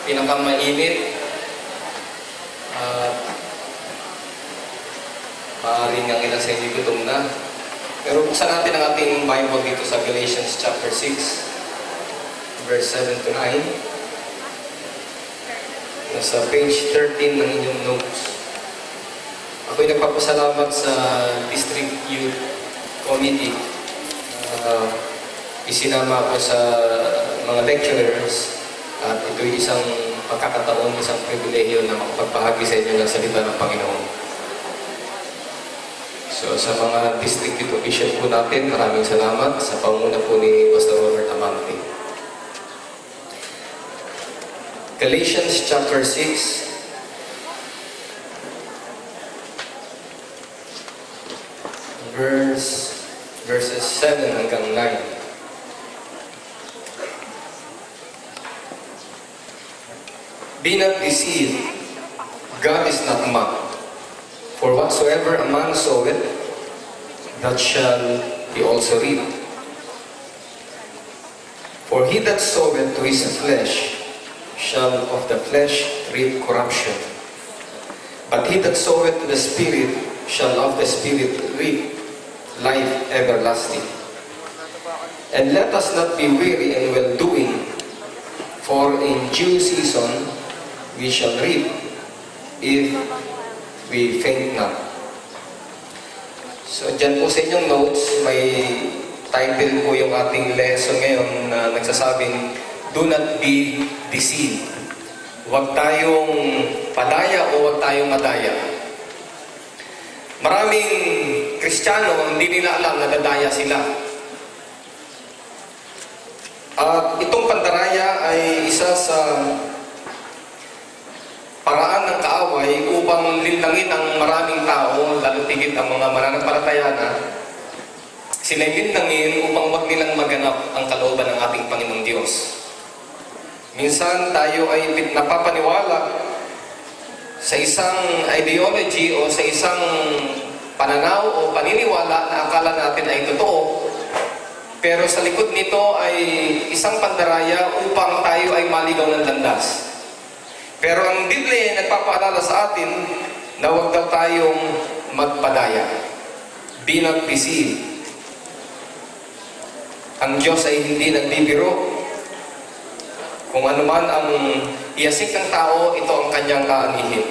pinakamainit at maaaring ang ilan sa inyo gutom na. Pero buksan natin ang ating Bible dito sa Galatians chapter 6, verse 7 to 9. Nasa page 13 ng inyong notes. Ako'y nagpapasalamat sa District Youth Committee. Isinama ako sa mga lecturers at ito'y isang pagkakataon, isang pribilehiyo na makapagbahagi sa inyo ng salita ng Panginoon. So sa mga district youth official po natin, maraming salamat sa panguna po ni Pastor Robert Amante. Galatians chapter 6, verses 7 hanggang 9. Be not deceived, God is not mocked. For whatsoever a man soweth, that shall he also reap. For he that soweth to his flesh shall of the flesh reap corruption. But he that soweth to the Spirit shall of the Spirit reap life everlasting. And let us not be weary in well-doing, for in due season we shall reap if we faint not. So dyan po sa inyong notes, may title po yung ating lesson ngayon na nagsasabing, do not be deceived. Huwag tayong padaya o huwag tayong madaya. Maraming Kristiyano, hindi nila alam na dadaya sila. At itong pandaraya ay isa sa paraan ng kaaway upang lintangin ang maraming tao, lalo tigit ang mga mananampalataya na, sila'y lintangin upang wag nilang maganap ang kalooban ng ating Panginoong Diyos. Minsan tayo ay napapaniwala sa isang ideology o sa isang pananaw o paniniwala na akala natin ay totoo, pero sa likod nito ay isang pandaraya upang tayo ay maligaw ng landas. Pero ang Biblia ay nagpapaalala sa atin na huwag daw tayong magpadaya. Be not deceived. Ang Diyos ay hindi nagbibiro. Kung ano man ang iyasik ng tao, ito ang kanyang kaanihin.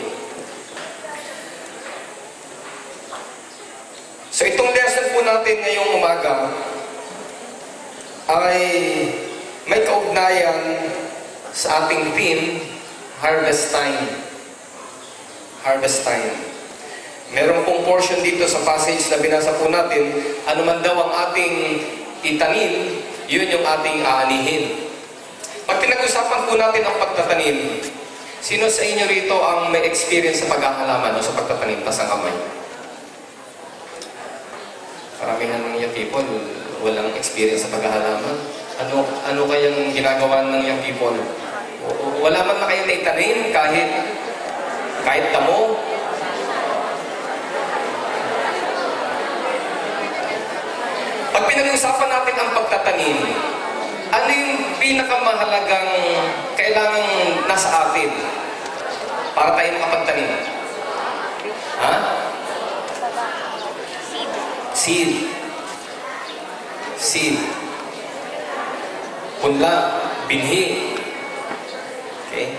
So itong lesson po natin ngayong umaga ay may kaugnayan sa ating theme, Harvest Time. Harvest Time. Meron pong portion dito sa passage na binasa po natin, ano man daw ang ating itanim, yun yung ating aanihin. Pag pinag-usapan po natin ang pagtatanim, sino sa inyo rito ang may experience sa paghahalaman o sa pagtatanim, tas ang kamay? Karamihan ng young people, walang experience sa paghahalaman. Ano kayang ginagawa ng young people? Wala man na kayo naitanim kahit damo. Pag pinag-usapan natin ang pagtatanim, ano yung pinakamahalagang kailangang nasa atin para tayo makapagtanim? Ha? Seed. Seed. Punla. Binhi. Okay?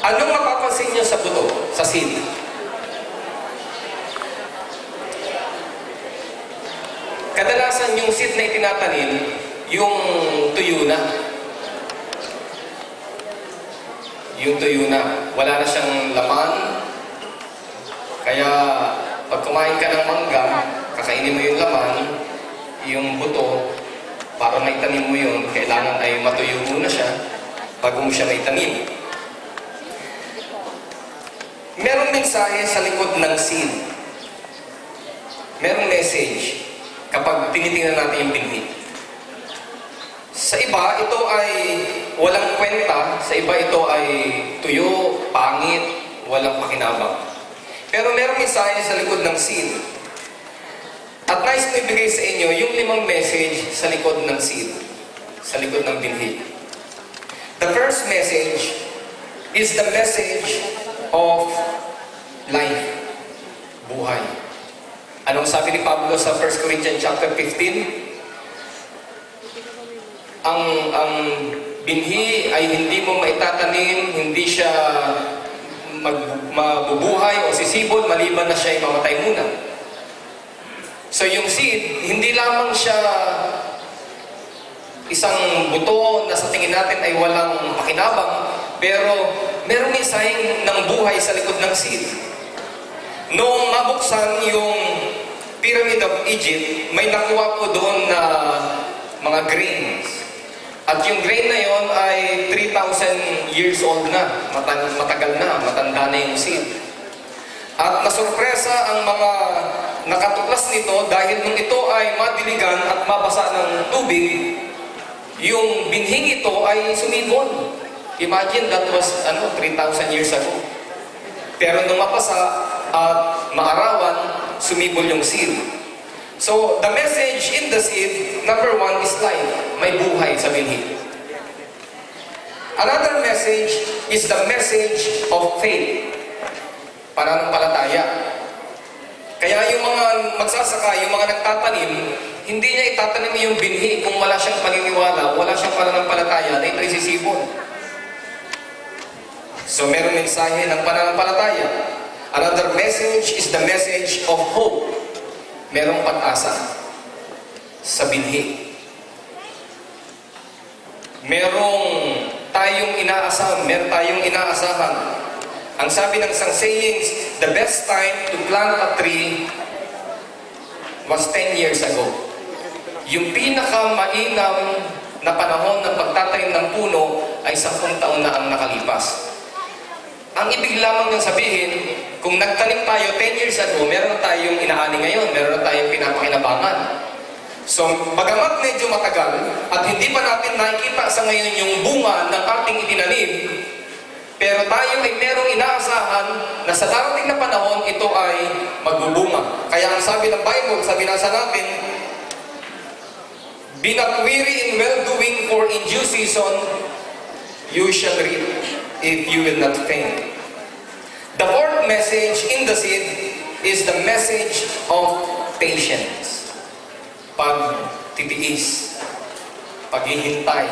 Anong mapapansin niyo sa buto? Sa seed? Kadalasan yung seed na itinatanim, yung tuyo na. Yung tuyo na. Wala na siyang laman. Kaya, pag kumain ka ng mangga, kakainin mo yung laman, yung buto, para maitanim mo yun, kailangan ay matuyo muna siya bago mo siya maitanim. Merong mensahe sa likod ng seed. Merong message kapag tinitingnan natin yung binhi. Sa iba, ito ay walang kwenta. Sa iba, ito ay tuyo, pangit, walang pakinabang. Pero merong mensahe sa likod ng seed. At nais ko ibigay sa inyo yung 5 message sa likod ng seed, sa likod ng binhi. first message is the message of life, buhay. Anong sabi ni Pablo sa 1 Corinthians chapter 15? Ang binhi ay hindi mo maitatanim, hindi siya mabubuhay o sisibol maliban na siya ay mamatay muna. So yung seed, hindi lamang siya isang buto na sa tingin natin ay walang pakinabang, pero meron mensaheng ng buhay sa likod ng seed. Noong mabuksan yung Pyramid of Egypt, may nakuha ko doon na mga grains. At yung grain na yon ay 3,000 years old na. Matagal na, matanda na yung seed. At nasurpresa ang mga nakatuklas nito dahil nung ito ay madiligan at mabasa ng tubig, yung binhing ito ay sumibol. Imagine, that was 3,000 years ago. Pero nung mapasa at maarawan, sumibol yung seed. So, the message in the seed, number one, is life. May buhay sa binhi. Another message is the message of faith. Pananampalataya. Kaya yung mga magsasaka, yung mga nagtatanim, hindi niya itatanim yung binhi kung wala siyang paniniwala, wala siyang pananampalataya na ito'y sisibol. So, meron mensahe ng pananampalataya. Another message is the message of hope. Merong pag-asa sa binhi. Merong tayong inaasahan. Ang sabi ng isang sayings, the best time to plant a tree was 10 years ago. Yung pinakamainam na panahon ng pagtatanim ng puno ay 10 taon na ang nakalipas. Ang ibig lamang niyang sabihin, kung nagtanim tayo 10 years ago, meron tayong inaani ngayon, meron tayong pinapakinabangan. So, bagamat medyo matagal, at hindi pa natin nakikita sa ngayon yung bunga ng ating itinanim, pero tayo ay merong inaasahan na sa darating na panahon, ito ay magbubunga. Kaya ang sabi ng Bible, sa binasa natin, be not weary in well-doing, for in due season, you shall reap if you will not faint. The fourth message in the seed is the message of patience. Pagtitiis, paghihintay.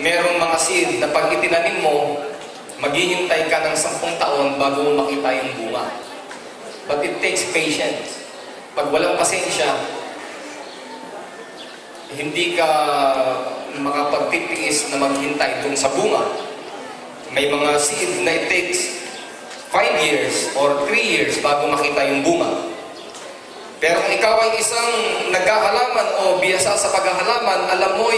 Merong mga seed na pag itinanim mo, maghihintay ka ng 10 taon bago mo makita yung bunga. But it takes patience. Pag walang pasensya, hindi ka makapagtitiis na maghintay dun sa bunga. May mga seed na it takes 5 years or 3 years bago makita yung bunga. Pero kung ikaw ay isang naghahalaman o biyasa sa paghahalaman, alam mo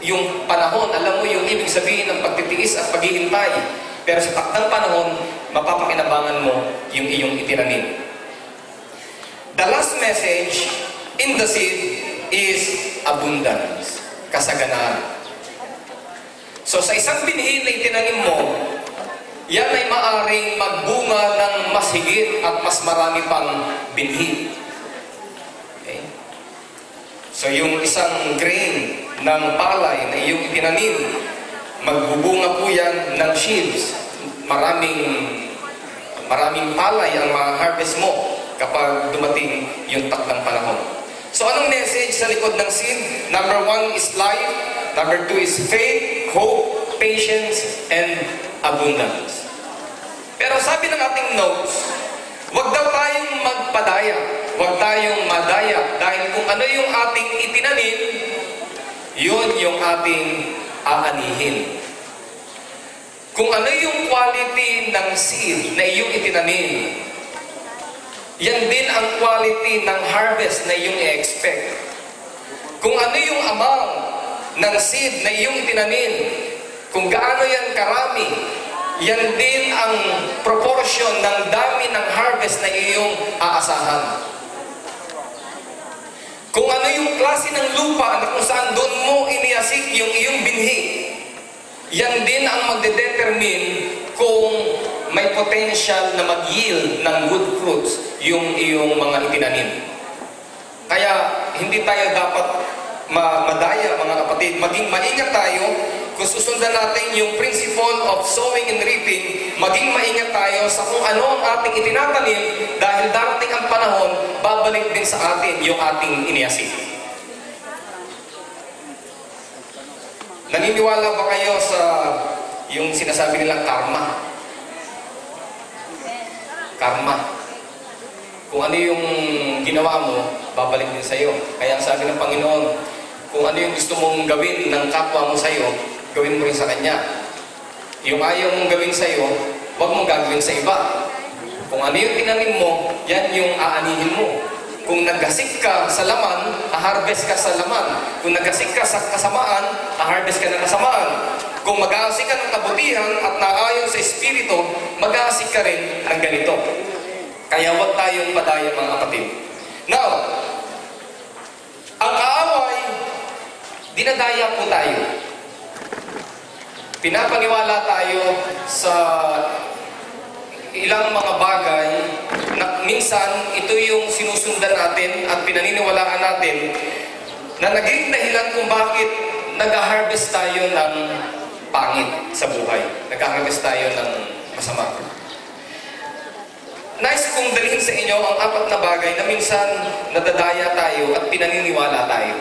yung panahon, alam mo yung ibig sabihin ng pagtitiis at paghihintay. Pero sa takdang panahon, mapapakinabangan mo yung iyong itinanim. The last message in the seed is abundance, kasaganaan. So sa isang binhi na itinanim mo, yan ay maaring magbunga ng mas higit at mas marami pang binhi. Okay? So yung isang grain ng palay na iyong itinanim, magbubunga po yan ng sheaves. Maraming palay ang ma-harvest mo kapag dumating yung takdang panahon. So anong message sa likod ng seed? Number 1 is life. Number 2 is faith, hope, patience, and abundance. Pero sabi ng ating notes, huwag daw tayong magpadaya. Huwag tayong madaya. Dahil kung ano yung ating itinanim, yun yung ating aanihin. Kung ano yung quality ng seed na iyong itinanim, yan din ang quality ng harvest na iyong i-expect. Kung ano yung amount ng seed na iyong itinanim, kung gaano yan karami, yan din ang proportion ng dami ng harvest na iyong aasahan. Kung ano yung klase ng lupa na kung saan doon mo iniasik yung iyong binhi, yan din ang magdedetermine kung may potential na mag-yield ng good fruits yung iyong mga itinanim. Kaya hindi tayo dapat madaya, mga kapatid. Maging maingat tayo kung susundan natin yung principle of sowing and reaping. Maging maingat tayo sa kung ano ang ating itinatanim dahil darating ang panahon, babalik din sa atin yung ating iniasik. Naniniwala ba kayo sa yung sinasabi nilang karma? Karma. Kung ano yung ginawa mo, babalik din sa iyo. Kaya ang sabi ng Panginoon, kung ano yung gusto mong gawin ng kapwa mo sa iyo, gawin mo rin sa Kanya. Yung ayaw mong gawin sa iyo, huwag mong gagawin sa iba. Kung ano yung tinanim mo, yan yung aanihin mo. Kung naggasik ka sa laman, a-harvest ka sa laman. Kung naggasik ka sa kasamaan, a-harvest ka ng kasamaan. Kung mag-aasik ka ng kabutihan at naayon sa Espiritu, mag-aasik ka rin ng ganito. Kaya huwag tayong padaya, mga kapatid. Now, ang kaaway, dinadaya po tayo. Pinapaniwala tayo sa ilang mga bagay na minsan ito yung sinusundan natin at pinaniniwalaan natin na naging dahilan kung bakit nag-harvest tayo ng pangit sa buhay. Nag-harvest tayo ng masama. Nice kong dalhin sa inyo ang 4 na bagay na minsan nadadaya tayo at pinaniniwala tayo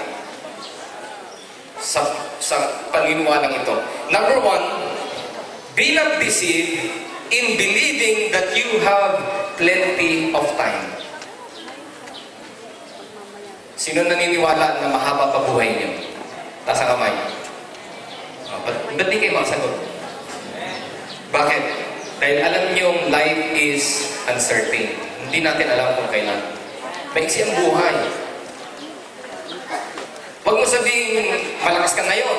sa paniniwalang ito. Number 1, be not deceived in believing that you have plenty of time. Sino naniniwala na mahaba pa buhay niyo? Taas ang kamay. Ba't di kayo makasagot? Bakit? Dahil alam niyong life is uncertain. Hindi natin alam kung kailan. Maiksi ang buhay. Huwag mo sabihin, malakas ka ngayon.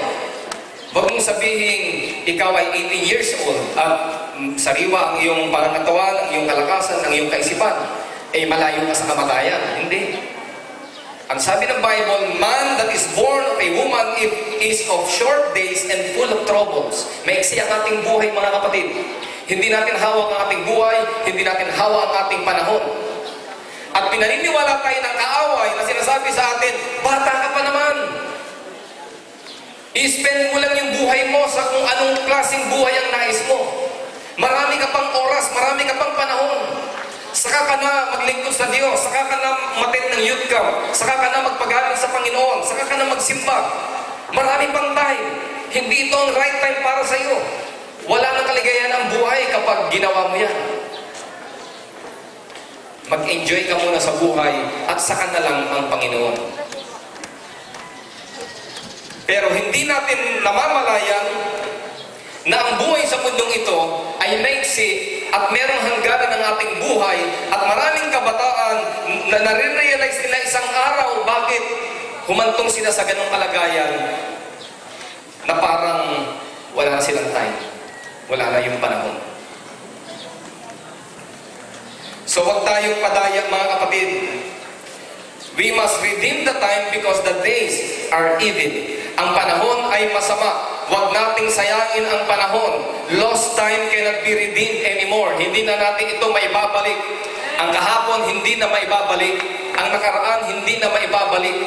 Huwag mong sabihin, ikaw ay 18 years old at sariwa ang iyong pangangatawan, ang iyong kalakasan, ang iyong kaisipan, ay malayo ka sa kamatayan. Hindi. Ang sabi ng Bible, man that is born of a woman is of short days and full of troubles. Maiksi ang ating buhay, mga kapatid. Hindi natin hawak ang ating buhay, hindi natin hawak ang ating panahon. At pinaniniwala tayo ng kaaway na sinasabi sa atin, bata ka pa naman. I-spend mo lang yung buhay mo sa kung anong klaseng buhay ang nais mo. Marami ka pang oras, marami ka pang panahon. Saka ka na maglingkod sa Diyos, saka ka na umattend ng youth camp, saka ka na magpagaling sa Panginoon, saka ka na magsimba. Marami pang time. Hindi ito ang right time para sa iyo. Wala nang kaligayahan ang buhay kapag ginawa mo yan. Mag-enjoy ka muna sa buhay at saka na lang ang Panginoon. Pero hindi natin namamalayan na ang buhay sa mundong ito ay maiksi at merong hangganan ng ating buhay at maraming kabataan na nare-realize nila isang araw bakit humantong sila sa ganong kalagayan na parang wala na silang time. Wala na yung panahon. So huwag tayong padaya, mga kapatid. We must redeem the time because the days are evil. Ang panahon ay masama. Huwag nating sayangin ang panahon. Lost time cannot be redeemed anymore. Hindi na natin ito maibabalik. Ang kahapon, hindi na maibabalik. Ang nakaraan, hindi na maibabalik.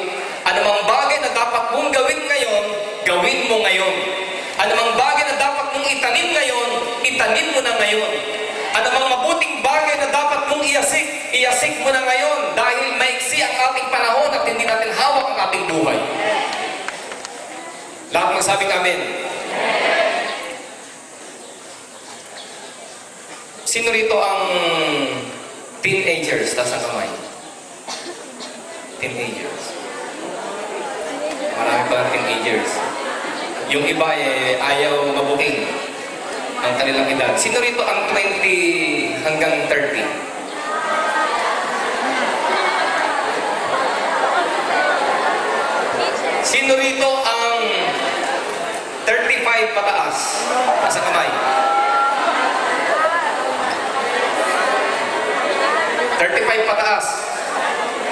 Anumang bagay na dapat mong gawin ngayon, gawin mo ngayon. Anumang bagay na dapat mong itanim ngayon, itanim mo na ngayon. Anumang mabuting bagay na dapat mong iasik, iasik mo na ngayon dahil maiksi ang ating panahon at hindi natin hawak ang ating buhay. Lahat magsabing amen. Sino rito ang teenagers? Taas ang kamay. Teenagers. Marami pa teenagers. Yung iba ayaw mabuking ang kanilang edad. Sino rito ang 20 hanggang 30? Sino rito ang 35 pataas? Taas ang kamay. 35 pataas.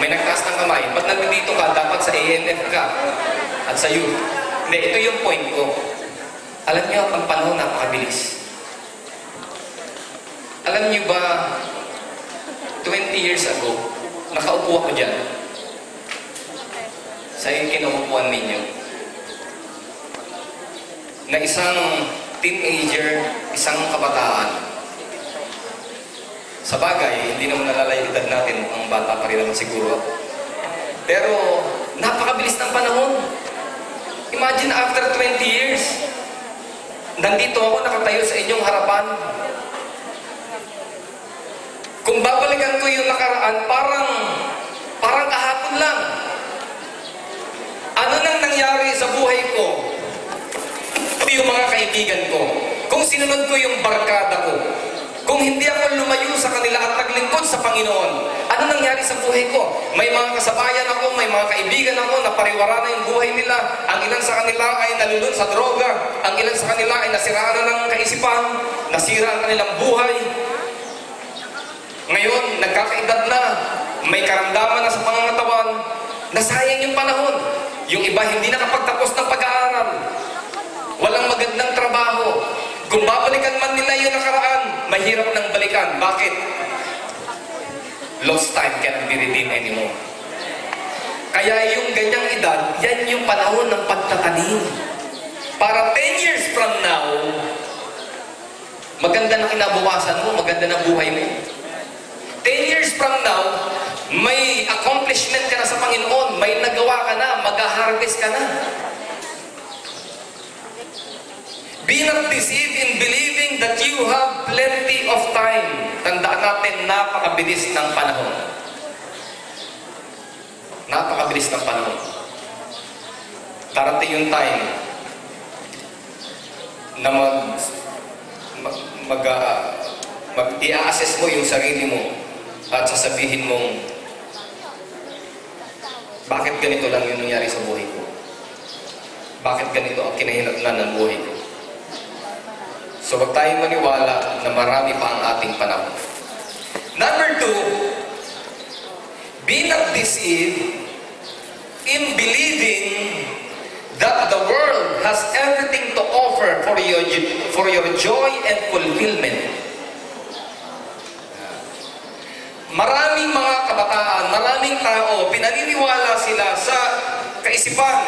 May nagtaas ng kamay. Ba't nandito ka? Dapat sa ANF ka. At sa youth. Hindi, ito yung point ko. Alam niyo, ang panahon napakabilis. Alam niyo ba, 20 years ago, nakaupo ako dyan. sa kinaupuan ninyo na isang teenager, isang kabataan. Sa bagay, hindi naman nalalay edad natin, ang bata pa rin naman siguro. Pero, napakabilis ng panahon. Imagine after 20 years, nandito ako nakatayo sa inyong harapan. Kung babalikan ko yung nakaraan, parang kahapon lang. Ano nang nangyari sa buhay ko? Yung mga kaibigan ko. Kung sinunod ko yung barkada ko. Kung hindi ako lumayo sa kanila at naglingkod sa Panginoon, ano nangyari sa buhay ko? May mga kasabayan ako, may mga kaibigan ako na pariwara na yung buhay nila. Ang ilan sa kanila ay nalulun sa droga. Ang ilan sa kanila ay nasiraan na ng kaisipan. Nasira ang kanilang buhay. Ngayon, nagkakaedad na. May karamdaman na sa pangangatawan. Nasayang yung panahon. Yung iba hindi nakapagtapos ng pag-aaral. Walang magandang trabaho. Kung babalikan man nila yung nakaraan, mahirap nang balikan. Bakit? Lost time cannot be redeemed anymore. Kaya yung ganyang edad, yan yung panahon ng pagtatanim. Para 10 years from now, maganda na kinabukasan mo, maganda na buhay mo. 10 years from now, may accomplishment ka na sa Panginoon, may nagawa ka na, mag-harvest ka na. Be not deceived in believing that you have plenty of time. Tandaan natin, napakabilis ng panahon. Napakabilis ng panahon. Darating yung time na i-assess mo yung sarili mo at sasabihin mong, bakit ganito lang yung nangyari sa buhay ko? Bakit ganito ang kinahinatnan ng buhay ko? So, wag tayong maniwala na marami pa ang ating panahon. Number 2, be not deceived in believing that the world has everything to offer for your joy and fulfillment. Maraming mga kabataan, maraming tao, pinaniniwala sila sa kaisipan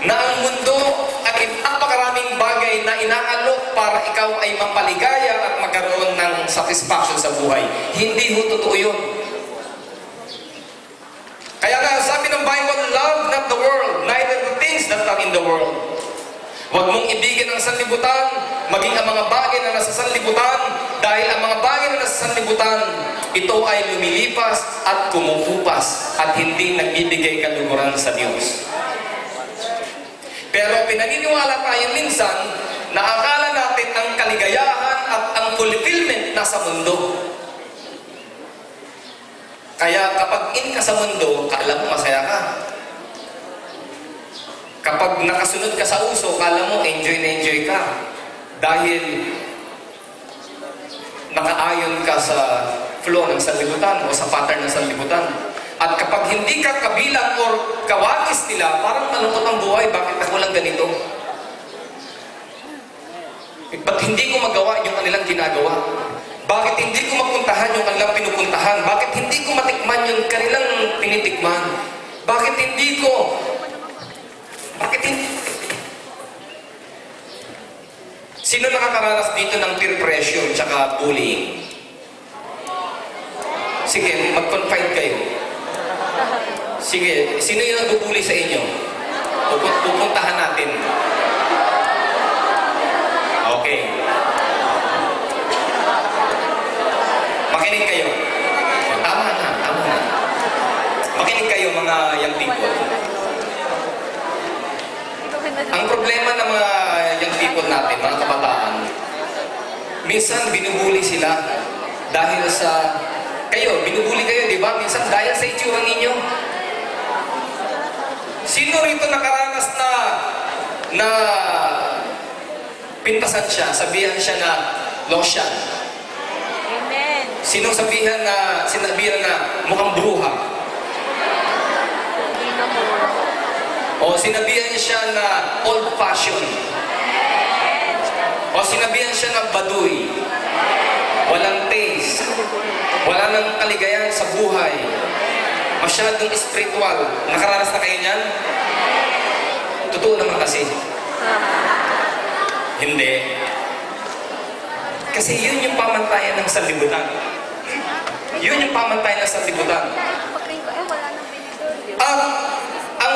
na ang mundo ay napakaraming bagay na inaalok para ikaw ay mapaligaya at magkaroon ng satisfaction sa buhay. Hindi ho totoo yun. Kaya nga, sabi ng Bible, love not the world, neither the things that are in the world. Huwag mong ibigin ang sanlibutan, maging ang mga bagay na nasa sanlibutan, dahil ang mga bagay na nasa sanlibutan, ito ay lumilipas at kumukupas at hindi nagbibigay kaluguran sa Diyos. Pero pinaniniwala tayo minsan na akala natin ang kaligayahan at ang fulfillment nasa mundo. Kaya kapag in ka sa mundo, kala mo masaya ka. Kapag nakasunod ka sa uso, kala mo enjoy na enjoy ka. Dahil nakaayon ka sa flow ng sanlibutan o sa pattern ng sanlibutan. At kapag hindi ka kabilang o kawagis nila, parang malungkot ang buhay, bakit ako lang ganito? Ba't hindi ko magawa yung kanilang ginagawa? Bakit hindi ko mapuntahan yung kanilang pinupuntahan? Bakit hindi ko matikman yung kanilang tinitikman? Bakit hindi? Sino nakakaranas dito ng peer pressure tsaka bullying? Sige, mag-confide kayo. Sige, sino yung nagbubuli sa inyo? Pupuntahan natin. Okay. Makinig kayo. Tama na. Makinig kayo mga young people. Ang problema ng mga young people natin, mga kabataan, minsan binubuli sila dahil sa... binubuli kayo, di ba? Minsan dahil sa itsura ninyo. Sino rito nakaranas na pintasan siya, sabihan siya na lotion? Amen. Sino sinabihan na mukhang bruha? Hindi na po. O sinabihan siya na old fashion? O sinabihan siya na baduy? Walang taste. Wala nang kaligayahan sa buhay. Masyadong spiritual. Nakaranas na kayo niyan? Totoo naman kasi. Hindi. Kasi yun yung pamantayan ng sanlibutan. Yun yung pamantayan ng sanlibutan. Ang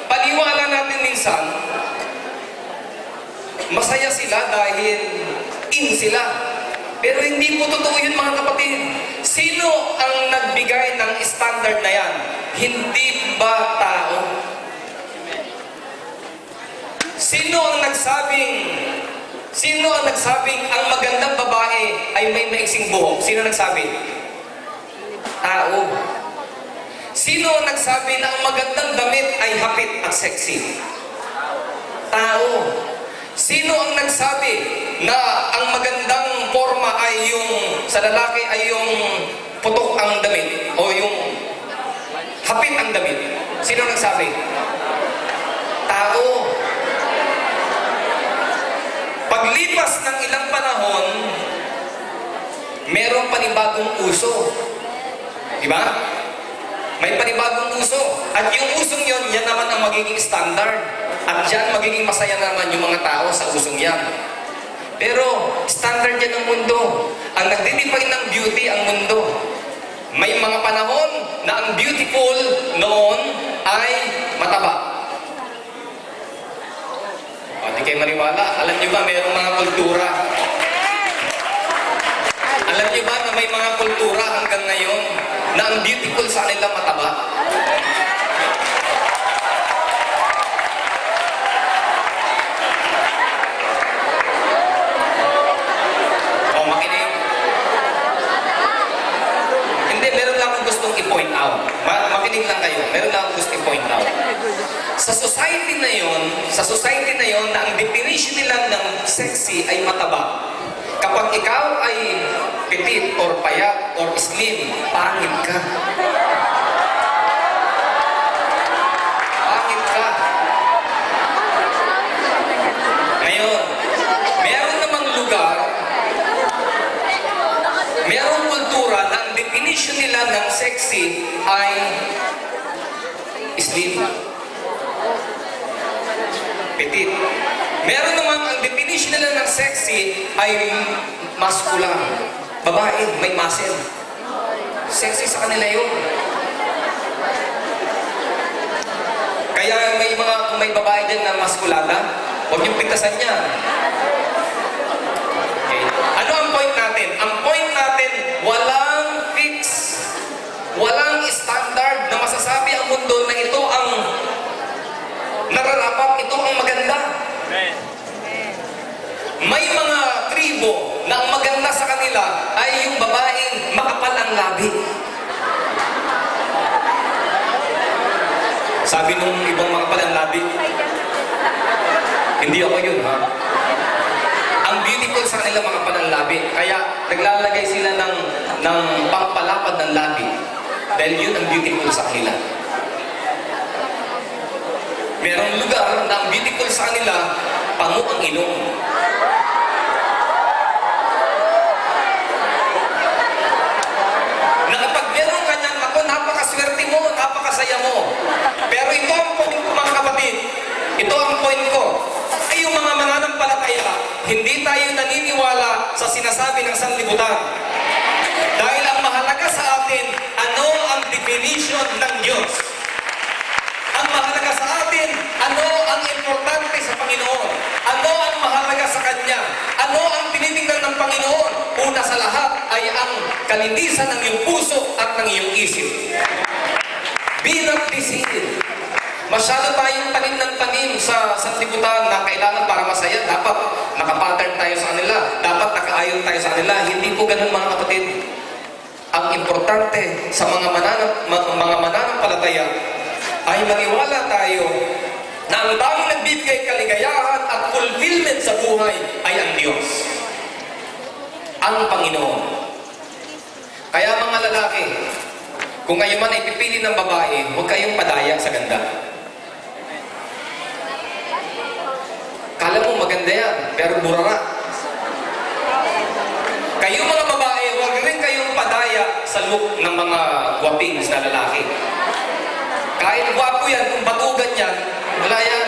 paniwala natin minsan, masaya sila dahil in sila. Pero hindi po totoo yun, mga kapatid. Sino ang nagbigay ng standard na yan? Hindi ba tao? Sino ang nagsabing ang magandang babae ay may maiksing buhok? Sino nagsabi? Tao. Sino ang nagsabi na ang magandang damit ay hapit at sexy? Tao. Sino ang nagsabi na ang magandang forma ay yung sa lalaki ay yung putok ang damit o yung hapit ang damit? Sino nagsabi? Tao. Paglipas ng ilang panahon, merong panibagong uso. Diba? May panibagong uso. At yung usong yon, yan naman ang magiging standard. At dyan magiging masaya naman yung mga tao sa usong yan. Pero standard yan ng mundo. Ang nagde-define ng beauty ang mundo. May mga panahon na ang beautiful noon ay mataba. O, di kayo maniwala. Alam nyo ba, mayroong mga kultura. Alam nyo ba na may mga kultura hanggang ngayon na ang beautiful sa kanila mataba? O, makinig. Hindi, meron lang akong gustong i-point out. Makinig lang kayo. Meron lang akong gustong i-point out. Sa society na yon na ang definition nila ng sexy ay mataba. Kapag ikaw ay petit or payat or slim, pangit ka. Pangit ka. Ngayon, meron namang lugar, merong kultura na ang definition nila ng sexy ay slim. Petit. Meron naman ang definition nila ng sexy ay masculine. Babae, may muscle. Sexy sa kanila yun. Kaya kung may babae dyan na maskulada, huwag niyong pigtasan niya. Okay. Ano ang point natin? Ang point natin, walang fix, walang standard na masasabi ang mundo na ito ang nararapat, ito ang maganda. May mga tribo na ang maganda sa kanila ay yung babaeng makapal ang labi. Sabi nung ibang makapal ang labi, hindi ako yun, ha? Ang beautiful sa kanila makapal ang labi. Kaya naglalagay sila ng pangpalapad ng labi. Dahil yun ang beautiful sa kanila. Merong lugar na ang beautiful sa kanila, pango ang ilong. Na kapag meron ka niyan, ako, napakaswerte mo, napakasaya mo. Pero ito ang point ko, mga kapatid. Ito ang point ko. Ay yung mga mananampalataya, hindi tayo naniniwala sa sinasabi ng sanlibutan. Dahil ang mahalaga sa atin, ano ang definition ng Diyos? Ang mahalaga sa atin, ano ang importante sa Panginoon? Ano ang mahalaga sa Kanya? Ano ang tinitingnan ng Panginoon? Una sa lahat ay ang kalinisan ng iyong puso at ng iyong isip. Be not deceived. Masyado tayong tanim ng tanim sa sanlibutan na kailangan para masaya. Dapat nakapattern tayo sa kanila. Dapat nakaayon tayo sa kanila. Hindi po ganun, mga kapatid. Ang importante sa mga mananampalataya ay maniwala tayo na ang tanging nagbibigay kaligayahan at fulfillment sa buhay ay ang Diyos. Ang Panginoon. Kaya mga lalaki, kung kayo man ay pipili ng babae, huwag kayong padaya sa ganda. Kala mo maganda yan, pero burara. Kayo mga babae, huwag rin kayong padaya sa look ng mga gwapings na lalaki. Kahit gwapo yan, kung batugan yan, wala yan.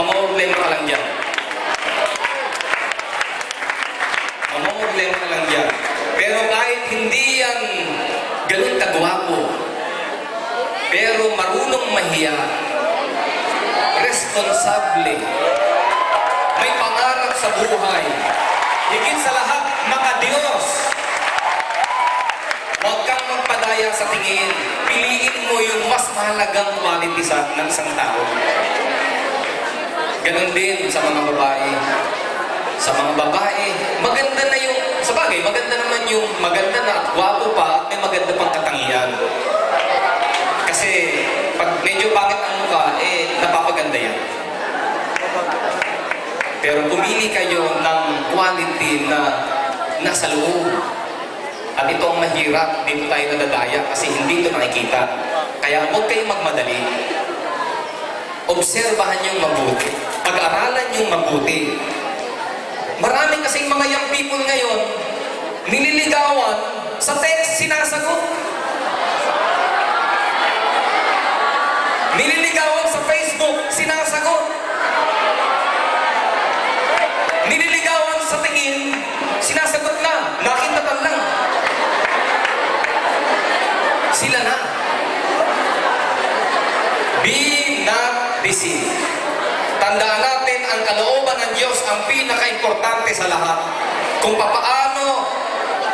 Mamomblema ka lang dyan. Mamomblema ka lang dyan. Pero kahit hindi yan ganun kagwapo, pero marunong mahiya, responsable, may pangarap sa buhay, higit sa lahat, makadiyos. Huwag kang magpadaya sa tingin. Piliin mo yung mas mahalagang quality ng isang tao. Ganon din sa mga babae. Sa mga babae, maganda na yung, sa bagay, maganda naman yung maganda na at gwapo pa at may maganda pang katangian. Kasi pag medyo pangit ang mukha, napapaganda yan. Pero pumili kayo ng quality na nasa loob. At ito ang mahirap, dito tayo nadadaya kasi hindi ito nakikita. Kaya huwag kayong magmadali. Obserbahan yung mabuti. Pag-aralan yung mabuti. Marami kasing mga young people ngayon, nililigawan, sa text sinasagot. Nililigawan sa Facebook, sinasagot. Nililigawan sa tingin, sinasagot na, nakintatan lang. Sila na. Be not deceived. Tandaan natin, ang kalooban ng Diyos ang pinaka-importante sa lahat. Kung papaano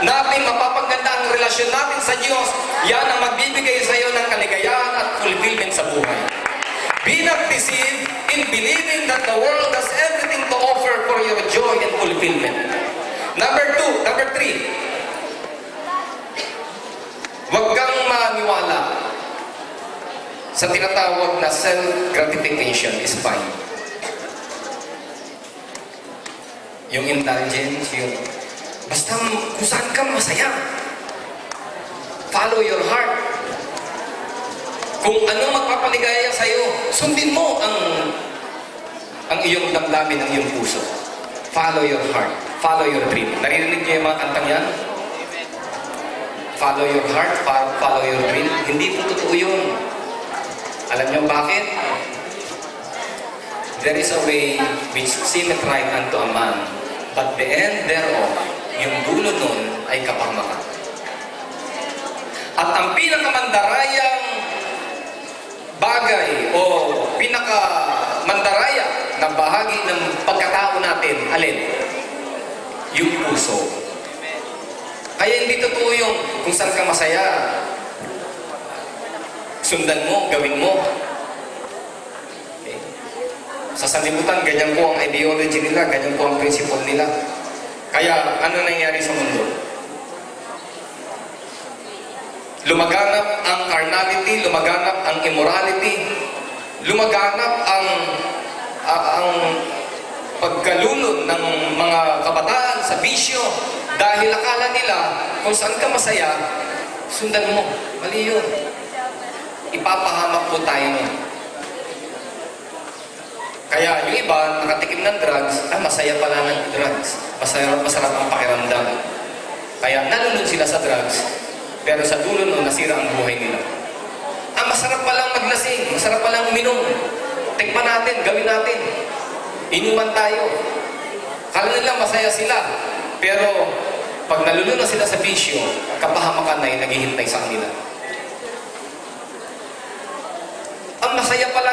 natin mapapaganda ang relasyon natin sa Diyos, yan ang magbibigay sa iyo ng kaligayahan at fulfillment sa buhay. Be not deceived in believing that the world has everything to offer for your joy and fulfillment. Number 3, huwag kang maniwala sa tinatawag na self-gratification is fine. Yung indulgence, yung basta kung saan ka masaya. Follow your heart. Kung ano magpapaligaya sa'yo, sundin mo ang iyong damdamin, ang iyong puso. Follow your heart. Follow your dream. Naririnig niyo yung mga kantang yan? Follow your heart, follow your dream. Hindi po totoo yun. Alam niyo bakit? There is a way which seemeth right unto a man, but the end thereof, yung dulo nun, ay kapahamakan. At ang pinakamandarayang bagay o pinakamandaraya na bahagi ng pagkatao natin, alin? Yung puso. Kaya hindi totoo yung kung saan ka masaya. Sundan mo, gawin mo. Okay. Sa sanlibutan, ganyan po ang ideology nila, ganyan po ang principle nila. Kaya, ano nangyari sa mundo? Lumaganap ang carnality, lumaganap ang immorality, lumaganap ang pagkalulod ng mga kabataan sa bisyo dahil akala nila kung saan ka masaya, sundan mo. Mali yun. Ipapahamak po tayo nun. Kaya yung iba, nakatikim ng drugs, masaya pala ng drugs. Masarap ang pakiramdam. Kaya nalulod sila sa drugs, pero sa dulo nun, nasira ang buhay nila. Masarap palang maglasing, masarap palang uminom. Tikman natin, gawin natin. Inuman tayo. Kala nila masaya sila. Pero pag nalulun na sila sa bisyo, kapahamakan na yung naghihintay sa kanila. Ang masaya pala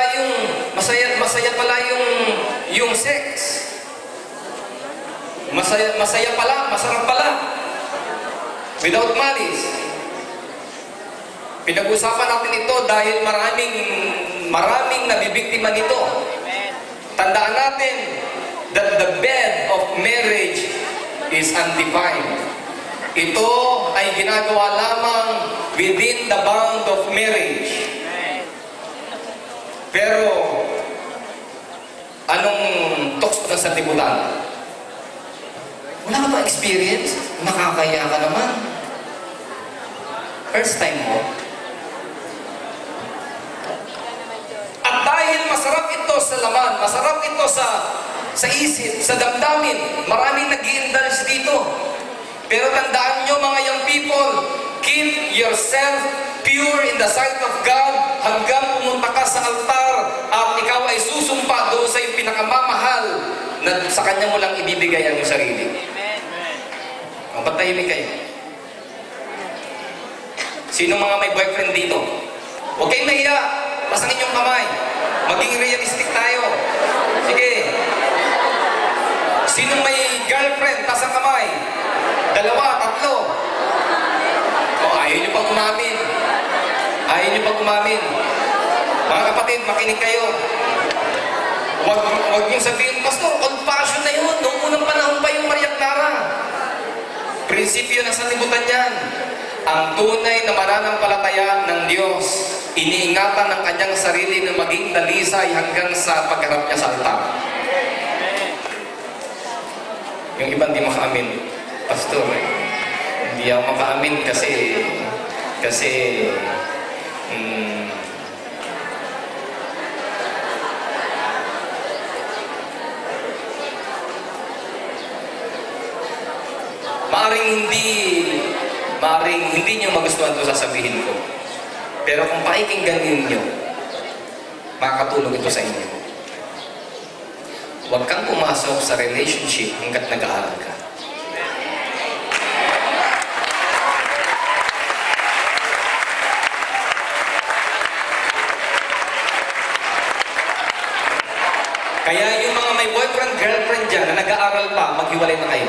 yung sex. Masaya pala, masarap pala. Without malice. Pinag-usapan natin ito dahil maraming nabibiktima nito. Tandaan natin that the bed of marriage is undefined. Ito ay ginagawa lamang within the bound of marriage. Pero, anong talks na sa tibutan? Wala ka ba experience? Nakakaya ka naman. First time mo. At dahil masarap ito sa laman, masarap ito sa isip, sa damdamin, maraming nag-i-indulge dito. Pero tandaan nyo mga young people, keep yourself pure in the sight of God hanggang pumunta ka sa altar at ikaw ay susumpa doon sa iyong pinakamamahal na sa Kanya mo lang ibibigay ang iyong sarili. Ang patahimik kayo. Sino mga may boyfriend dito? Huwag kayong nahiya. Pasangin yung kamay. Maging realistic tayo. Sige. Sino may girlfriend? Taas ang kamay. 2, 3. O, ayaw nyo pang umamin. Ayaw nyo pang umamin. Mga kapatid, makinig kayo. Huwag nyo sabihin, Pastor, old fashion na yun. Noong unang panahon pa yung Maria Clara. Prinsipyo na sa libutan yan. Ang tunay na mananampalataya ng Diyos, iniingatan ng kanyang sarili na maging dalisay hanggang sa pagharap niya sa altar. Yung iba hindi makaamin. Pastor, hindi ako makaamin kasi maaring hindi niyo magustuhan ito sasabihin ko. Pero kung pakikinggan ninyo, makakatulong ito sa inyo. Huwag kang pumasok sa relationship hanggat nag-aaral ka. Kaya yung mga may boyfriend, girlfriend dyan na nag-aaral pa, maghiwalay na kayo.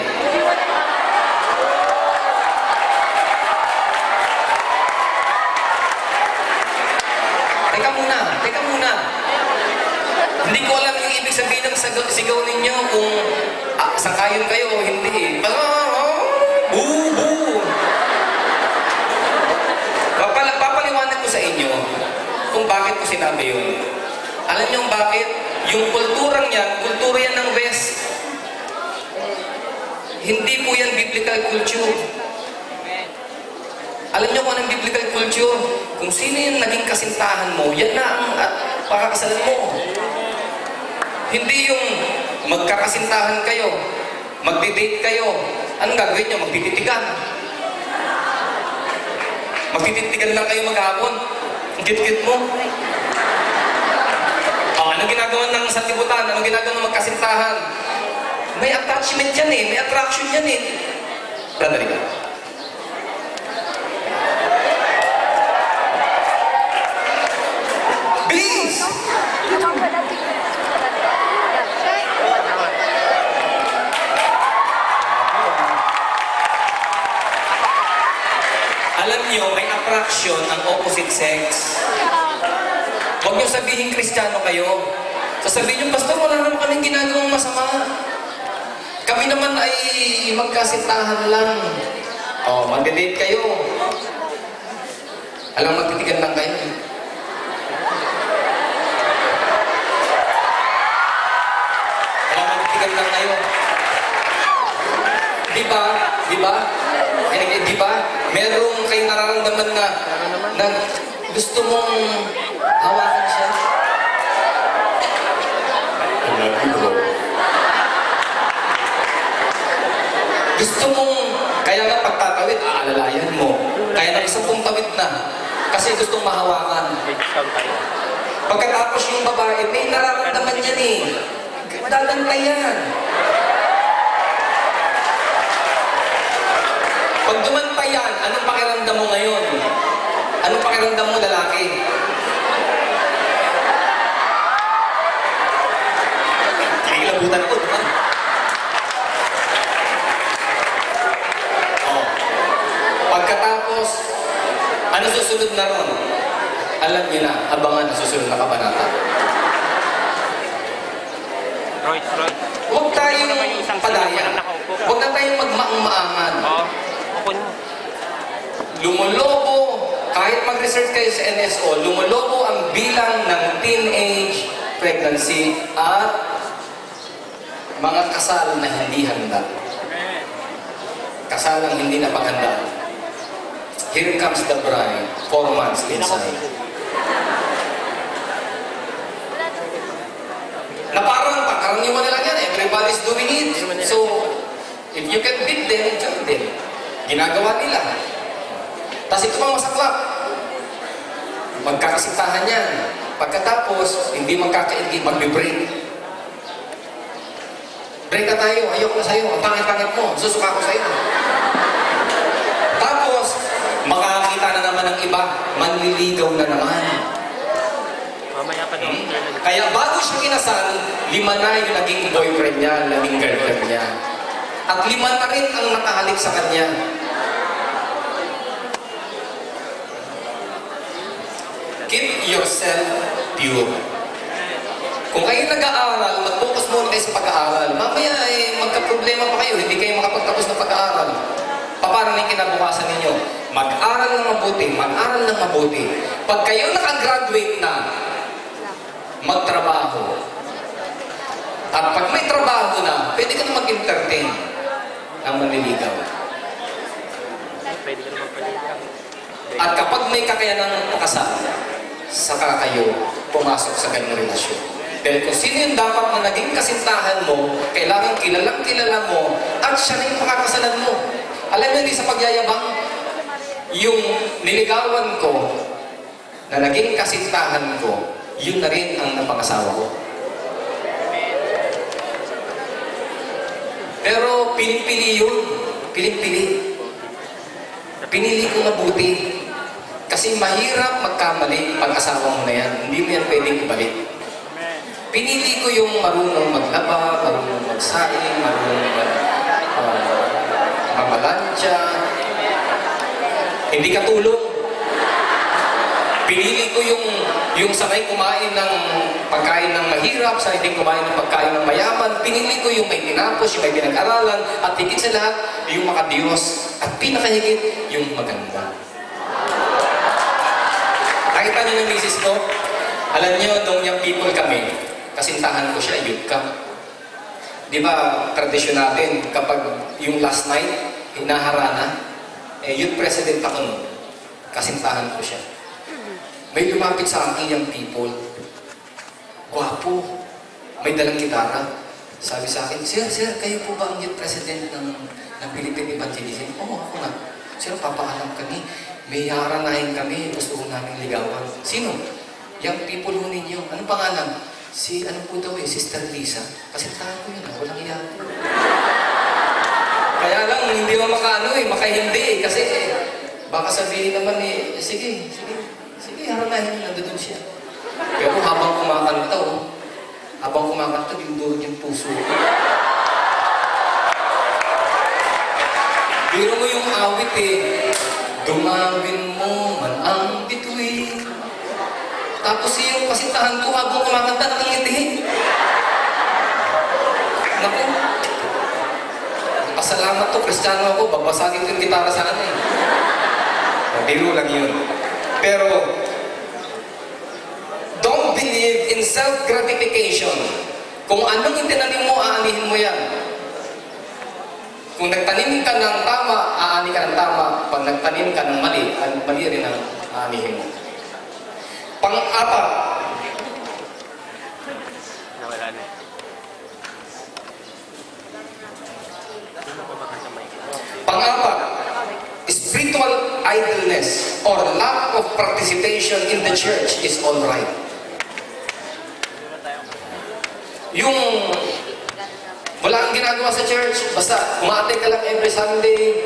Teka muna. Hindi ko alam yung ibig sabihin ng sigaw ninyo kung sakayon kayo o hindi. Papaliwanag ko sa inyo kung bakit ko sinabi yun. Alam niyo bakit? Yung kulturang yan, kultura yan ng West. Hindi po yan biblical culture. Alam niyo kung anong biblical culture? Kung sino yung naging kasintahan mo, yan na ang pakakasalan mo. Hindi yung magkakasintahan kayo, magdi-date kayo. Anong gagawin niyo? Magtititigan. Magtititigan lang kayo maghapon. Ang kit-kit mo. Anong ginagawa ng sanlibutan? Anong ginagawa ng magkasintahan? May attachment yan eh. May attraction yan eh. Sandali ka. Bilis! Alam niyo, may attraction ang opposite sex. Huwag niyo sabihin Kristiyano kayo. Sasabihin niyo, Pastor, wala naman kaming ginagawang masama. Kami naman ay magkasintahan lang. O, mag-date kayo. Alam, magtitigan lang kayo. Alam, magtitigan lang kayo. Di ba? Di ba? Merong kayo nararamdaman na gusto mong hawakan siya. Gusto mong, kaya nga pagtatawid, aalalayan mo. Kaya na 10 tawid na. Kasi gustong mahawakan. Pagkatapos yung babae, may nararamdaman yan eh. Dadantay yan. Pag dumantay yan, anong pakiramdam mo ngayon? Anong pakiramdam mo lalaki? Kailabutan ko, diba? Pagkatapos, ano susunod na ron? Alam niyo na, abangan ang susunod na kabanata. Roy. Huwag tayong padaya. Huwag na tayong magmaang-maangan. Lumolobo, kahit mag-research kayo sa NSO, lumolobo ang bilang ng teenage pregnancy at mga kasal na hindi handa. Kasalang hindi napaghanda. Here comes the bride, 4 months inside. Na parang pagkaraniwan na lang yan, everybody's doing it. So, if you can beat them, join them. Ginagawa nila. Tapos ito pang masaklap. magkakasintahan yan. Pagkatapos, hindi magkakaingi, magbe-break. Break na tayo, ayoko na sa'yo, ang pangit-pangit mo, susuka ko sa'yo. Tapos, makakita na naman ng iba, manliligaw na naman. Mamaya pa daw. Kaya bago siya kinasal, 5 na yung naging boyfriend niya, naging girlfriend niya. At 5 na rin ang nakahalik sa kanya. Keep yourself pure. Kung kayo nag-aaral, mag-focus muna kayo sa pag-aaral. Mamaya magka-problema pa kayo, hindi kayo makapagtapos ng pag-aaral. Paano na yung kinabukasan ninyo? Mag-aral ng mabuti, mag-aral ng mabuti. Pag kayo nakagraduate na, magtrabaho. At pag may trabaho na, pwede ka na mag-entertain ng manliligaw. Pwede ka naman paligaw. At kapag may kakayanang makasal, saka kayo pumasok sa kanyang relasyon. Dahil kung sino yung dapat na naging kasintahan mo, kailangan kilalang kilala mo, at siya na yung makakasalan mo. Alam mo, hindi sa pagyayabang, yung niligawan ko, na naging kasintahan ko, yun na rin ang napangasawa ko. Pero pinipili yun. Pinipili. Pinili ko mabuti. Kasi mahirap magkamali pag-asawa mo na yan. Hindi mo yan pwedeng ibalik. Pinili ko yung marunong maglaba, marunong magsaing, marunong mamalansya. Hindi katulong. Pinili ko yung sanay kumain ng pagkain ng mahirap, sanay din kumain ng pagkain ng mayaman. Pinili ko yung may tinapos, yung may pinag-aralan, at higit sa lahat, yung makadiyos. At pinakahigit, yung maganda. Nakita niyo ng misis ko? Alam niyo, nung young people kami, kasintahan ko siya, youth ka. Di ba, tradisyon natin, kapag yung last night, hinaharana, youth president ako nun, kasintahan ko siya. May lumapit sa akin yung people. Gwapo. May dalang gitara. Sabi sa akin, Sir, kayo po ba ang youth president ng Philippine Evangelism? Oo, ako nga. Sir, papaalam kami. May haranahin kami. Gusto ko namin ligawan. Sino? Yung people ho ninyo. Anong pangalan? Ano po daw Sister Lisa. Kasintahan ko yun. Walang iya. Kaya lang, hindi mo makahindi. Kasi baka sabihin naman sige, haranahin mo, nandun siya. Pero habang kumakanta, dinudurog yung puso. Biro mo yung awit dumawin mo man ang bituin. Tapos yung kasintahan ko habang kumakanta, nakangiti. Naku, pasalamat to, Kristiyano ako, babasagin ko yung gitara sa biro lang yun. Pero, don't believe in self-gratification. Kung anong itinanim mo, aanihin mo yan. Kung nagtanim ka ng tama, aani ka ng tama. Pag nagtanim ka ng mali, mali rin ang aanihin mo. Pang-apat. Nawala na. Ano pa ba kanta may Pang-apat, spiritual idleness or lack of participation in the church is all right. Yung wala kang ginagawa sa church, basta umate ka lang every Sunday,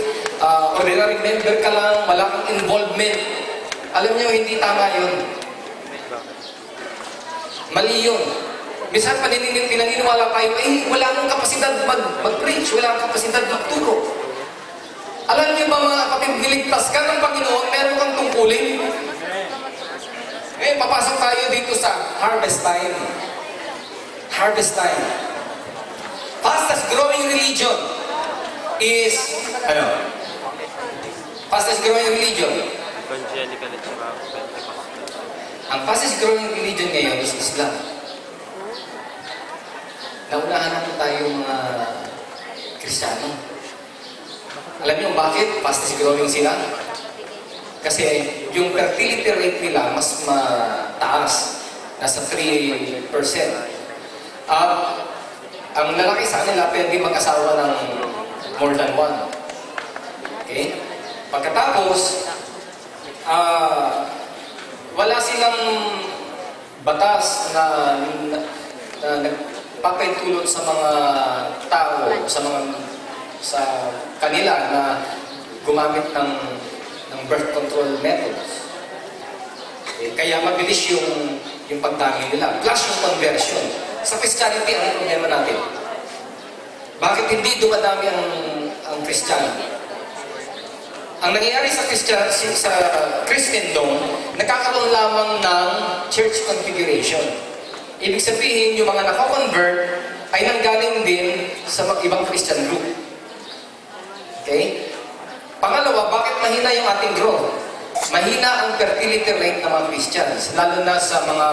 ordinary member ka lang, wala kang involvement. Alam niyo, hindi tama yun. Mali yun. Minsan pinaniniwala tayo, wala kang kapasidad mag-preach, wala kang kapasidad magturo. Alam niyo ba mga kapatid, niligtas ka ng Panginoon, meron kang tungkulin. Papasok tayo dito sa harvest time. Harvest time. Fastest growing religion is, Fastest growing religion. evangelical at saka Pentecostal. Ang fastest growing religion ngayon is Islam. Naunahan na po tayo mga Kristiyano. Alam niyo bakit fastest growing sila? Kasi yung fertility rate nila mas mataas. Nasa 3%. Ang lalaki sa kanila pwede mag-asawa ng more than one. Okay? Pagkatapos, wala silang batas na nagpapaitulot sa mga tao, sa kanila na gumamit ng birth control methods. Kaya mabilis yung pagdami nila. Plus yung conversion. Sa Christianity, ano problema natin? Bakit hindi dumadami ang Christianity? Ang nangyayari sa Christendom, nakakaroon lamang ng church configuration. Ibig sabihin, yung mga nako-convert ay nanggaling din sa ibang Christian group. Okay? Pangalawa, bakit mahina yung ating growth? Mahina ang fertility rate ng mga Christians, lalo na sa mga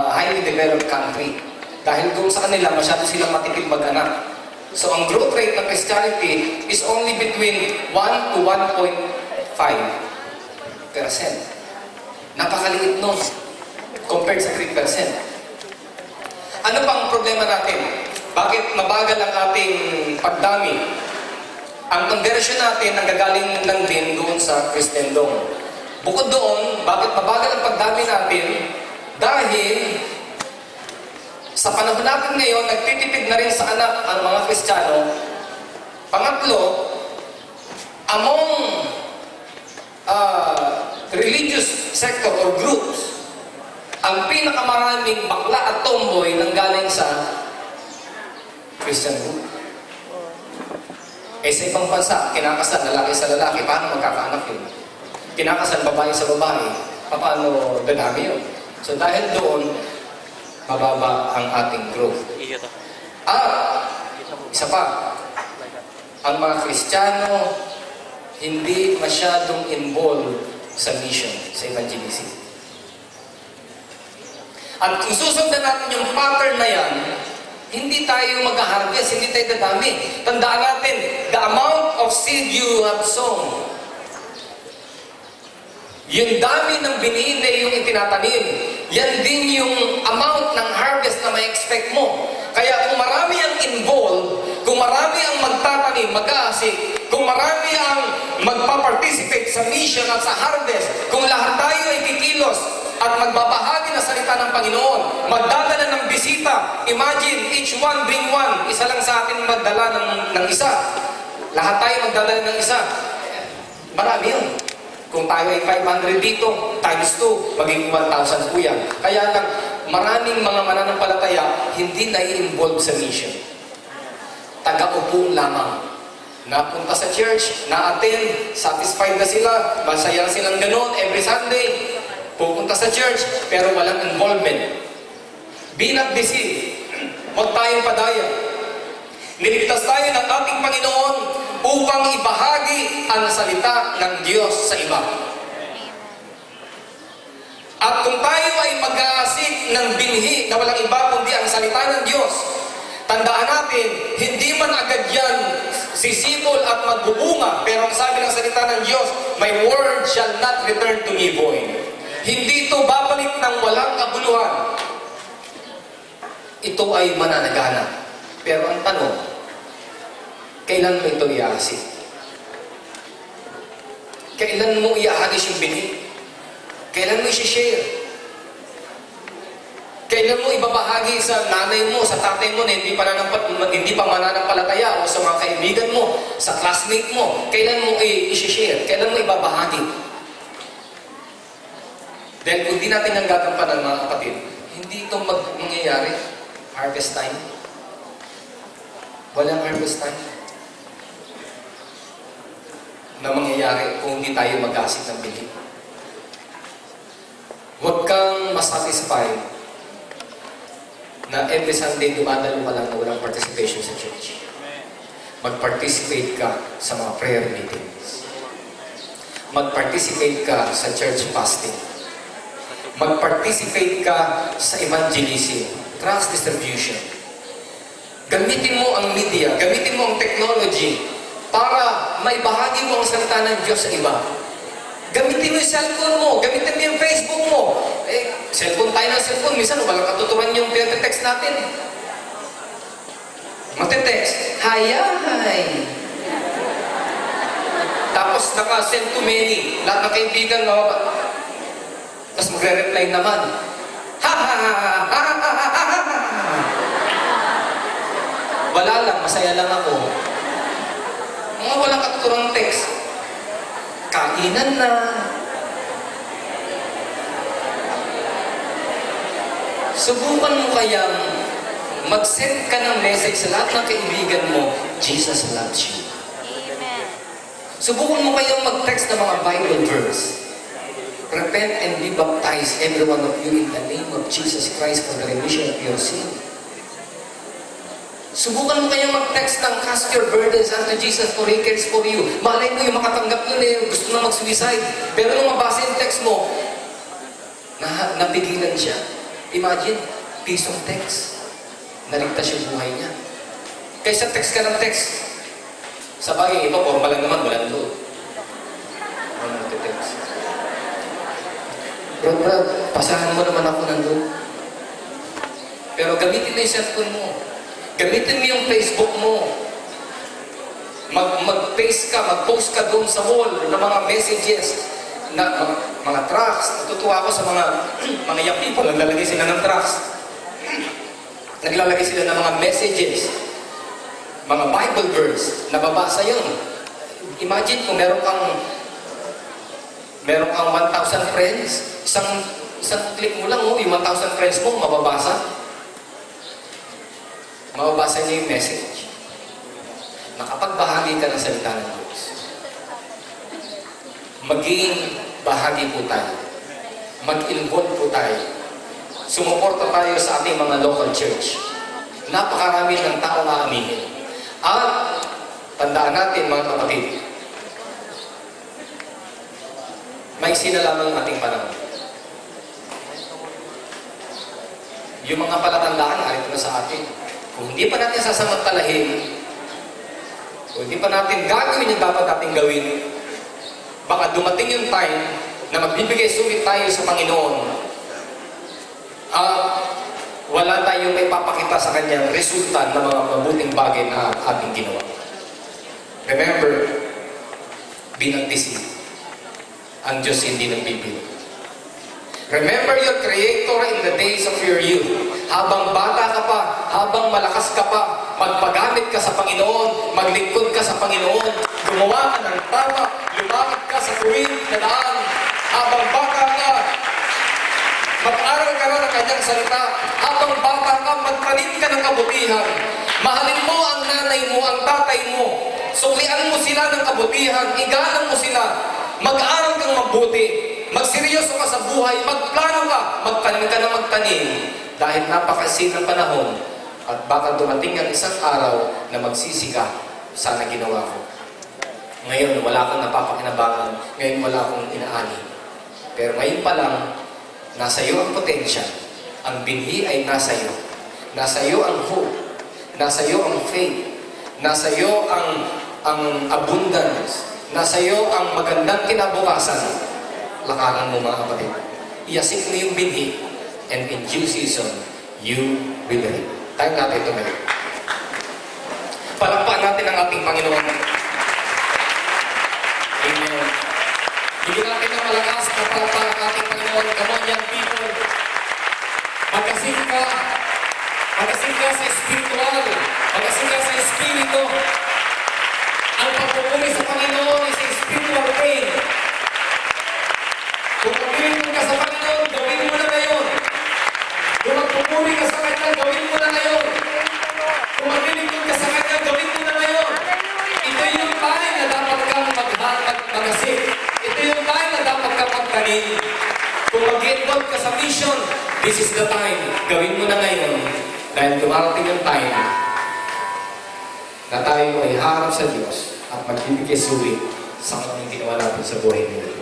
highly developed country. Dahil doon sa kanila, masyado silang matipid mag-anak. So, ang growth rate ng Christianity is only between 1 to 1.5%. Napakaliit nun compared sa 3%. Ano bang problema natin? Bakit mabagal ang ating pagdami? Ang conversion natin nanggagaling lang din doon sa Christendom. Bukod doon, bakit mabagal ang pagdami natin? Dahil sa panahon natin ngayon, nagtitipid na rin sa anak ang mga Kristiyano. Pangatlo, among religious sector or groups, ang pinakamaraming bakla at tomboy nanggaling sa Christian group. Sa ibang bansa, kinakasal lalaki sa lalaki, paano magkakaanak yun? Kinakasal babae sa babae, paano dadami yun? So dahil doon, mababa ang ating growth. Isa pa, ang mga Kristiyano hindi masyadong involved sa mission, sa evangelism. At kung susundan natin yung pattern na yan, hindi tayo mag-harvest, hindi tayo dadami. Tandaan natin, the amount of seed you have sown, yung dami ng binili yung itinatanim, yan din yung amount ng harvest na may expect mo. Kaya kung marami ang involved, kung marami ang magtatanim, mag-aasik, kung marami ang magpa-participate sa mission at sa harvest, kung lahat tayo ay kikilos at magbabahagi ng salita ng Panginoon, magdadala ng bisita, imagine, each one bring one, isa lang sa atin magdala ng isa. Lahat tayo magdadala ng isa. Marami yun. Kung tayo ay 500 dito, times 2, maging 1,000 po yan. Kaya lang, maraming mga mananampalataya hindi na-involve sa mission. Taga-upo lamang. Napunta sa church, na-attend, satisfied na sila, masaya silang gano'n every Sunday. Pupunta sa church, pero walang involvement. Be not deceived. Huwag tayong padaya. Niligtas tayo ng ating Panginoon upang ibahagi ang salita ng Diyos sa iba. At kung tayo ay mag-aasik ng binhi na walang iba kundi ang salita ng Diyos, tandaan natin, hindi man agad yan sisibol at magbubunga, pero ang sabi ng salita ng Diyos, my word shall not return to me void. Hindi ito babalik ng walang kabuluhan. Ito ay mananagana. Pero ang tanong, kailan mo ito iaasik? Kailan mo iahagis yung binhi? Kailan mo i-share? Kailan mo ibabahagi sa nanay mo, sa tatay mo na hindi pa mananampalataya o sa mga kaibigan mo, sa classmate mo? Kailan mo i-share? Kailan mo ibabahagi? Dahil kung di natin ang gagampanan, mga kapatid, hindi ito mangyayari. Harvest time. Walang harvest time na mangyayari kung hindi tayo mag-asik ng binhi. Huwag kang masatisfy na every Sunday dumadalo ka lang na walang participation sa church. Mag-participate ka sa mga prayer meetings. Mag-participate ka sa church fasting. Mag-participate ka sa evangelism, trust distribution. Gamitin mo ang media, gamitin mo ang technology para maibahagi mo ang salita ng Diyos sa iba. Gamitin mo yung cellphone mo, gamitin mo yung Facebook mo. Cellphone tayo ng cellphone, minsan walang katuturan yung text natin. Magte-text, hi. Tapos naka-send to many, lahat ng kaibigan, tapos magre-reply naman, ha ha ha ha ha ha ha ha ha ha. Wala lang, masaya lang ako. Mga walang katuturang text. Kainan na. Subukan mo kayang mag-send ka ng message sa lahat ng kaibigan mo, Jesus loves you. Amen. Subukan mo kayang mag-text ng mga Bible verse. Repent and be baptized, every one of you, in the name of Jesus Christ for the remission of your sin. Subukan mo kayang mag-text ng cast your burdens unto Jesus for He cares for you. Malay mo yung makatanggap nun gusto na mag-suicide. Pero nung mabasa yung text mo, napigilan siya. Imagine, piece of text. Naligtas yung buhay niya. Kaysa text ka ng text. Sa bagay, ito, formal lang naman, walang load. Ano text? Brad, pasahan mo naman ako ng load. Pero gamitin na yung cellphone mo. Gamitin mo yung Facebook mo. Mag-paste ka, mag-post ka doon sa wall ng mga messages, na mga tracts. Natutuwa ako sa mga young people, naglalagay sila ng tracts. Naglalagay sila ng mga messages, mga Bible verse, nababasa yun. Imagine kung meron kang 1,000 friends, isang click mo lang, yung 1,000 friends mo, mababasa niya yung message. Nakapagbahagi ka ng salita ng Diyos. Maging bahagi po tayo. Mag-involve po tayo. Sumuporta tayo sa ating mga local church. Napakarami ng tao na aminin. At tandaan natin mga kapatid, maiksi na lamang ang ating panahon. Yung mga palatandaan, narito na sa atin. Kung hindi pa natin sasamantalahin, kung hindi pa natin gagawin yung dapat natin gawin, baka dumating yung time na magbibigay sulit tayo sa Panginoon at wala tayong may papakita sa Kanyang resulta ng mga mabuting bagay na ating ginawa. Remember, binagtisin. Ang Diyos hindi nagbibiro. Remember your Creator in the days of your youth. Habang bata ka pa, habang malakas ka pa, magpagamit ka sa Panginoon, maglingkod ka sa Panginoon, gumawa ka ng tama, lumakad ka sa tuwid na daan. Habang bata ka, mag-aral ka na ng Kanyang salita. Habang bata ka, magtanim ka ng kabutihan. Mahalin mo ang nanay mo, ang tatay mo. Suklian mo sila ng kabutihan, igalang mo sila. Mag-aral kang mabuti. Magseryoso ka sa buhay. Magplano ka. Magtanim ka na magtanim. Dahil napakasin ng panahon at baka dumating ang isang araw na magsisi ka, sana ginawa ko. Ngayon, wala akong napapakinabangan. Ngayon, wala akong inaani. Pero ngayon pa lang, nasa iyo ang potential. Ang binhi ay nasa iyo. Nasa iyo ang hope. Nasa iyo ang faith. Nasa iyo ang abundance. Nasa iyo ang magandang kinabukasan. Lakaran mo mga kapatid. Iyasik mo yung binhi. And in due season, you will reap. Tayo natin ito ngayon. Palakpakan natin ang ating Panginoon. Amen. Bigyan natin ng malakas na palakpakan ang ating Panginoon. Come on, young people. Magkasing ka. Magkasing ka sa spiritual. Magkasing ka sa espiritu. Ang pagpupuli sa Panginoon is a spiritual pain. Kung magpupuli ka sa Panginoon, gawin mo na ngayon. Kung magpupuli ka sa Kanya, gawin mo na ngayon. Kung maglilingkod ka sa Kanya, gawin mo na ngayon. Ito yung time na dapat kang mag-asik. Ito yung time na dapat kang magtanim. Kung mag-involve ka sa mission, this is the time. Gawin mo na ngayon. Dahil dumarating yung time na tayo ay harap sa Diyos at magbibigay sulit sa kanyang ginawa natin sa buhay nila.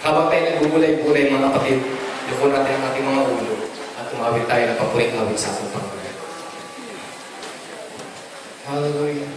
Habang tayo nagbubulay-bulay mga kapatid, luko natin ang ating mga ulo at tumawid tayo ng papuring awit sa ating Panginoon. Hallelujah.